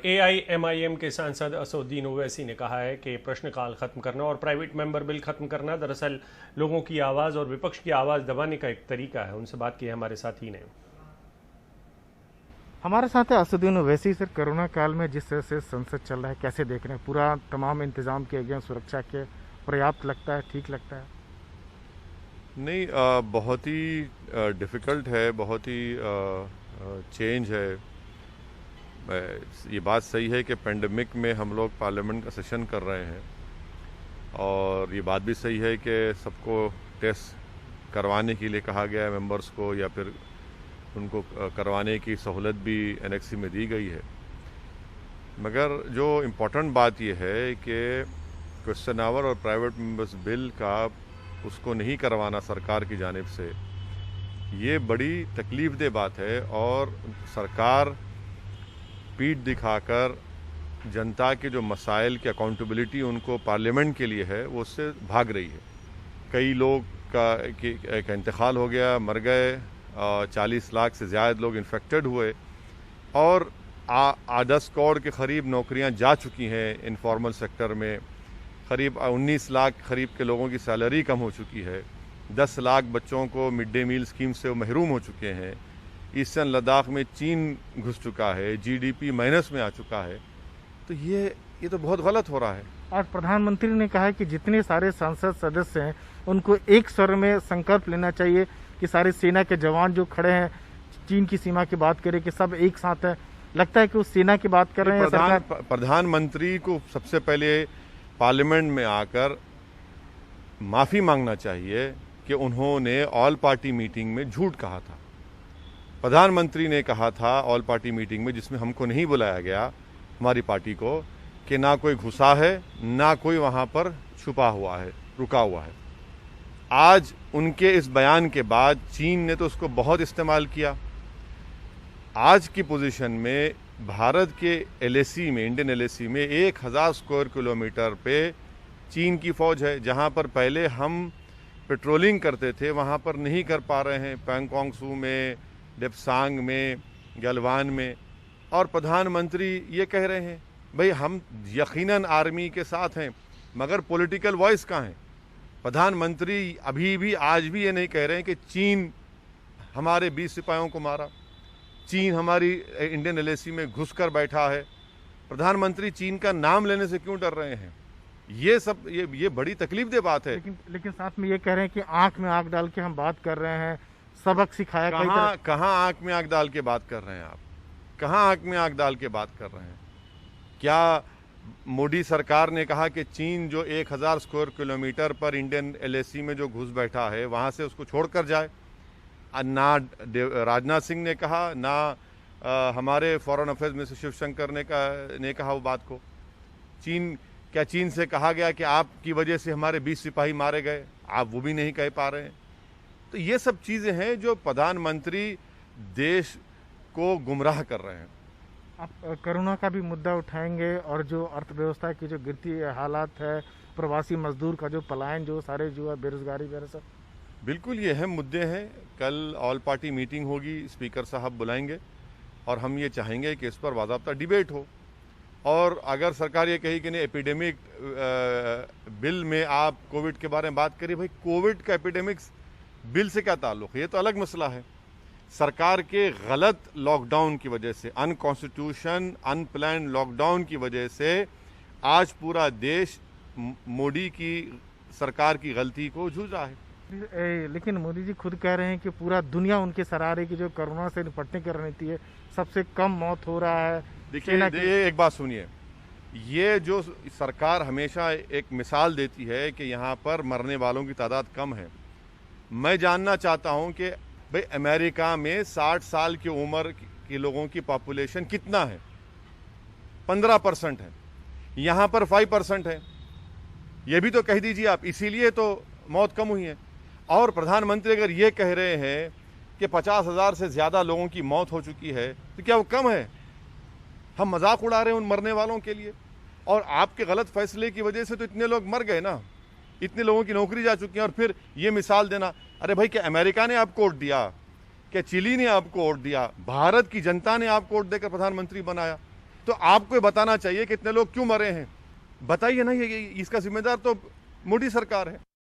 AIMIM के सांसद असदुद्दीन ओवैसी ने कहा है कि प्रश्नकाल खत्म करना और प्राइवेट मेंबर बिल खत्म करना दरअसल लोगों की आवाज और विपक्ष की आवाज दबाने का एक तरीका है। उनसे बात की है हमारे साथी ने। हमारे साथ है असदुद्दीन ओवैसी। सर, कोरोना काल में जिस तरह से संसद चल रहा है, कैसे देख रहे हैं? पूरा तमाम इंतजाम किए गए हैं सुरक्षा के, पर्याप्त लगता है, ठीक लगता है? नहीं, बहुत ही डिफ़िकल्ट है, बहुत ही चेंज है। ये बात सही है कि पेंडेमिक में हम लोग पार्लियामेंट का सेशन कर रहे हैं और ये बात भी सही है कि सबको टेस्ट करवाने के लिए कहा गया है मेंबर्स को, या फिर उनको करवाने की सहूलत भी एनेक्सी में दी गई है। मगर जो इम्पोर्टेंट बात ये है कि क्वेश्चन आवर और प्राइवेट मेंबर्स बिल का उसको नहीं करवाना सरकार की जानिब से, ये बड़ी तकलीफ़देह बात है। और सरकार पीठ दिखाकर जनता के जो मसाइल की अकाउंटेबिलिटी उनको पार्लियामेंट के लिए है, वो उससे भाग रही है। कई लोग का इंतकाल हो गया, मर गए, 40 लाख से ज़्यादा लोग इन्फेक्टेड हुए और 10 करोड़ के करीब नौकरियां जा चुकी हैं इनफॉर्मल सेक्टर में। करीब 19 लाख करीब के लोगों की सैलरी कम हो चुकी है। 10 लाख बच्चों को मिड डे मील स्कीम से महरूम हो चुके हैं। ईस्टर्न लद्दाख में चीन घुस चुका है, जीडीपी माइनस में आ चुका है। तो ये तो बहुत गलत हो रहा है। आज प्रधानमंत्री ने कहा है कि जितने सारे संसद सदस्य हैं उनको एक स्वर में संकल्प लेना चाहिए कि सारे सेना के जवान जो खड़े हैं, चीन की सीमा की बात करें, कि सब एक साथ है। लगता है कि वो सेना की बात कर रहे हैं सरकार। प्रधानमंत्री को सबसे पहले पार्लियामेंट में आकर माफ़ी मांगना चाहिए कि उन्होंने ऑल पार्टी मीटिंग में झूठ कहा था। प्रधानमंत्री ने कहा था ऑल पार्टी मीटिंग में, जिसमें हमको नहीं बुलाया गया, हमारी पार्टी को, कि ना कोई घुसा है ना कोई वहाँ पर छुपा हुआ है, रुका हुआ है। आज उनके इस बयान के बाद चीन ने तो उसको बहुत इस्तेमाल किया। आज की पोजीशन में भारत के एलएसी में, इंडियन एलएसी में 1000 स्क्वायर किलोमीटर पे चीन की फ़ौज है। जहाँ पर पहले हम पेट्रोलिंग करते थे वहाँ पर नहीं कर पा रहे हैं, पैंगोंग सू में, डेप्सांग में, गलवान में। और प्रधानमंत्री ये कह रहे हैं भाई हम यकीनन आर्मी के साथ हैं, मगर पॉलिटिकल वॉइस कहाँ है? प्रधानमंत्री अभी भी आज भी ये नहीं कह रहे हैं कि चीन हमारे 20 सिपाहियों को मारा, चीन हमारी इंडियन एलएसी में घुसकर बैठा है। प्रधानमंत्री चीन का नाम लेने से क्यों डर रहे हैं? ये बड़ी तकलीफदेह बात है। लेकिन साथ में ये कह रहे हैं कि आंख में आंख डाल के हम बात कर रहे हैं, सबक सिखाया। कहाँ आंख में आंख डाल के बात कर रहे हैं आप? कहाँ आंख में आंख डाल के बात कर रहे हैं? क्या मोदी सरकार ने कहा कि चीन जो 1000 स्क्वायर किलोमीटर पर इंडियन एलएसी में जो घुस बैठा है वहाँ से उसको छोड़कर जाए? ना राजनाथ सिंह ने कहा, ना हमारे फॉरेन अफेयर्स मिनिस्टर शिवशंकर ने कहा वो बात को। क्या चीन से कहा गया कि आपकी वजह से हमारे 20 सिपाही मारे गए? आप वो भी नहीं कह पा रहे हैं। तो ये सब चीज़ें हैं जो प्रधानमंत्री देश को गुमराह कर रहे हैं। आप कोरोना का भी मुद्दा उठाएंगे और जो अर्थव्यवस्था की जो गिरती हालात है, प्रवासी मजदूर का जो पलायन, जो सारे जो है बेरोजगारी वगैरह सब? बिल्कुल, ये अहम मुद्दे हैं। कल ऑल पार्टी मीटिंग होगी, स्पीकर साहब बुलाएंगे और हम ये चाहेंगे कि इस पर बाज़ाब्ता डिबेट हो। और अगर सरकार ये कही कि नहीं एपिडेमिक बिल में आप कोविड के बारे में बात करिए, भाई कोविड का एपिडेमिक्स बिल से क्या ताल्लुक़ है? ये तो अलग मसला है। सरकार के गलत लॉकडाउन की वजह से, अनकॉन्स्टिट्यूशन अनप्लान्ड लॉकडाउन की वजह से आज पूरा देश मोदी की सरकार की गलती को जूझ रहा है। लेकिन मोदी जी खुद कह रहे हैं कि पूरा दुनिया उनके सरारे की जो कोरोना से निपटने की रणनीति है, सबसे कम मौत हो रहा है। देखिए, एक बात सुनिए, ये जो सरकार हमेशा एक मिसाल देती है कि यहाँ पर मरने वालों की तादाद कम है। मैं जानना चाहता हूँ कि भाई अमेरिका में 60 साल की उम्र के लोगों की पॉपुलेशन कितना है? 15% है। यहाँ पर 5% है। ये भी तो कह दीजिए आप, इसीलिए तो मौत कम हुई है। और प्रधानमंत्री अगर ये कह रहे हैं कि 50,000 से ज़्यादा लोगों की मौत हो चुकी है, तो क्या वो कम है? हम मजाक उड़ा रहे हैं उन मरने वालों के लिए। और आपके गलत फैसले की वजह से तो इतने लोग मर गए ना, इतने लोगों की नौकरी जा चुकी है। और फिर ये मिसाल देना, अरे भाई क्या अमेरिका ने आपको वोट दिया? क्या चिली ने आपको वोट दिया? भारत की जनता ने आपको वोट देकर प्रधानमंत्री बनाया। तो आपको बताना चाहिए कितने लोग क्यों मरे हैं, बताइए ना। ये इसका जिम्मेदार तो मोदी सरकार है।